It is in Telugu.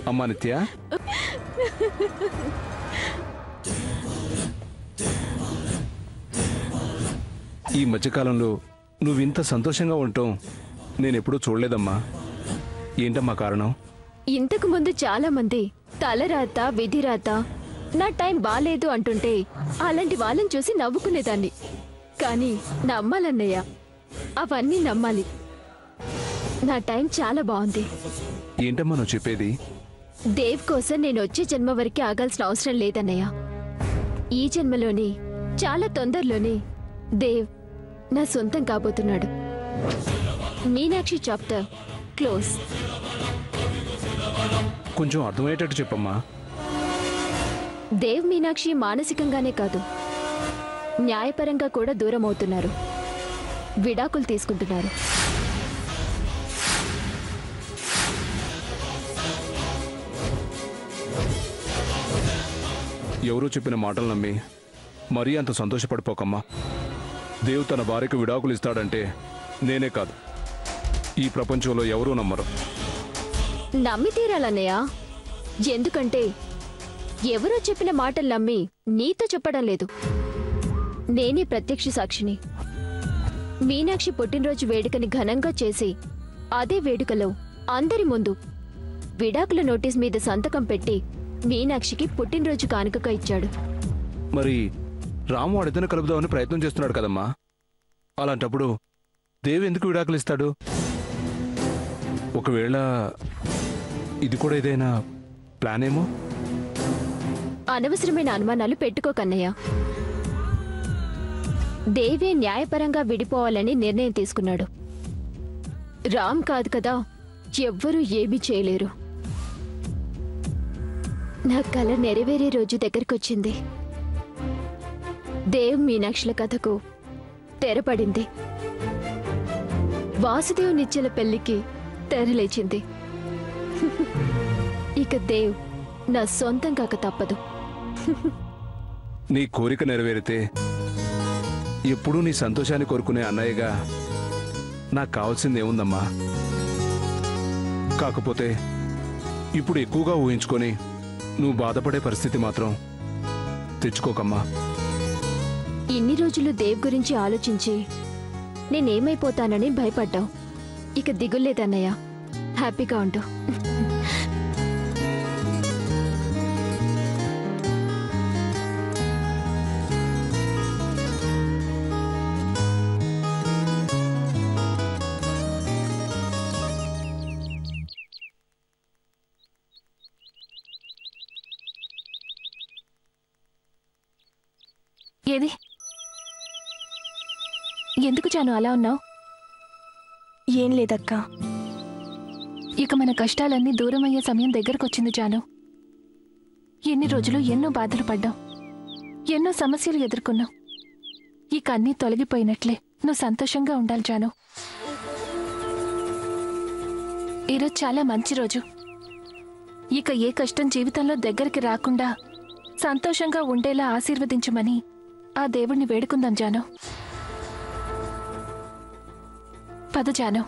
అమ్మా నిత్య, ఈ మధ్యకాలంలో నువ్వింత సంతోషంగా ఉండటం నేనెప్పుడూ చూడలేదమ్మా. ఏంటమ్మా కారణం? ఇంతకు ముందు చాలా మంది తలరాత విధిరాత నా టైం బాలేదు అంటుంటే అలాంటి వాళ్ళని చూసి నవ్వుకునేదాన్ని. కానీ నమ్మాలన్నయ్య, అవన్నీ నమ్మాలి. నా టైం చాలా బాగుంది. ఏంటమ్మా నువ్వు చెప్పేది? దేవ్ కోసం నేను వచ్చే జన్మ వరకు ఆగాల్సిన అవసరం లేదన్నయ్య. ఈ జన్మలోని చాలా తొందరలోనే దేవ్ నా సొంతం కాబోతున్నాడు. Meenakshi chapter close. కొంచెం అర్థమయ్యేటట్టు చెప్పమ్మా. దేవ్ మీనాక్షి మానసికంగానే కాదు, న్యాయపరంగా కూడా దూరం అవుతున్నారు. విడాకులు తీసుకుంటున్నారు. ఎవరో చెప్పిన మాటలు నమ్మి మరీ అంత సంతోషపడిపోకమ్మా. దేవ్ తన భార్యకు విడాకులు ఇస్తాడంటే నేనే కాదు, ఈ ప్రపంచంలో ఎవరూ నమ్మరు. నమ్మి తీరాలన్నయ్య. ఎందుకంటే ఎవరో చెప్పిన మాటలు నమ్మి నీతో చెప్పడం లేదు, నేనే ప్రత్యక్ష సాక్షిని. మీనాక్షి పుట్టినరోజు వేడుకని ఘనంగా చేసి అదే వేడుకలో అందరి ముందు విడాకుల నోటీస్ మీద సంతకం పెట్టి మీనాక్షికి పుట్టినరోజు కానుకగా ఇచ్చాడు. మరి రాము వాడిద్దరిని కలుపుదామని ప్రయత్నం చేస్తున్నాడు కదమ్మా. అలాంటప్పుడు దేవ్ ఎందుకు విడాకులు ఇస్తాడు? ఒకవేళ ఇది కూడా ఏదైనా ప్లాన్ ఏమో? అనవసరమైన అనుమానాలు పెట్టుకోకన్నయ్య. దేవే న్యాయపరంగా విడిపోవాలని నిర్ణయం తీసుకున్నాడు. రామ్ కాదు కదా, ఎవ్వరూ ఏమీ చేయలేరు. నా కల నెరవేరే రోజు దగ్గరకొచ్చింది. దేవ్ మీనాక్షుల కథకు తెరపడింది. వాసుదేవ్ నిత్యల పెళ్లికి తెరలేచింది. ఇక దేవ్ నా సొంతం కాక తప్పదు. నీ కోరిక నెరవేరితే ఎప్పుడూ నీ సంతోషాన్ని కోరుకునే అన్నయ్యగా నాకు కావాల్సింది ఏముందమ్మా? కాకపోతే ఇప్పుడు ఎక్కువగా ఊహించుకొని నువ్వు బాధపడే పరిస్థితి మాత్రం తెచ్చుకోకమ్మా. ఇన్ని రోజులు దేవ్ గురించి ఆలోచించి నేనేమైపోతానని భయపడ్డావు. ఇక దిగుల్లేదన్నయ్య, హ్యాపీగా ఉండు. ఏది? ఎందుకు జాను అలా ఉన్నావు? ఏం లేదక్కా. ఇక మన కష్టాలన్నీ దూరమయ్యే సమయం దగ్గరకొచ్చింది జాను. ఎన్ని రోజులు ఎన్నో బాధలు పడ్డావు, ఎన్నో సమస్యలు ఎదుర్కొన్నావు. ఇక అన్నీ తొలగిపోయినట్లే. నువ్వు సంతోషంగా ఉండాలి జాను. ఈరోజు చాలా మంచి రోజు. ఇక ఏ కష్టం జీవితంలో దగ్గరికి రాకుండా సంతోషంగా ఉండేలా ఆశీర్వదించమని ఆ దేవుణ్ణి వేడుకుందాం జాను. పద జాను.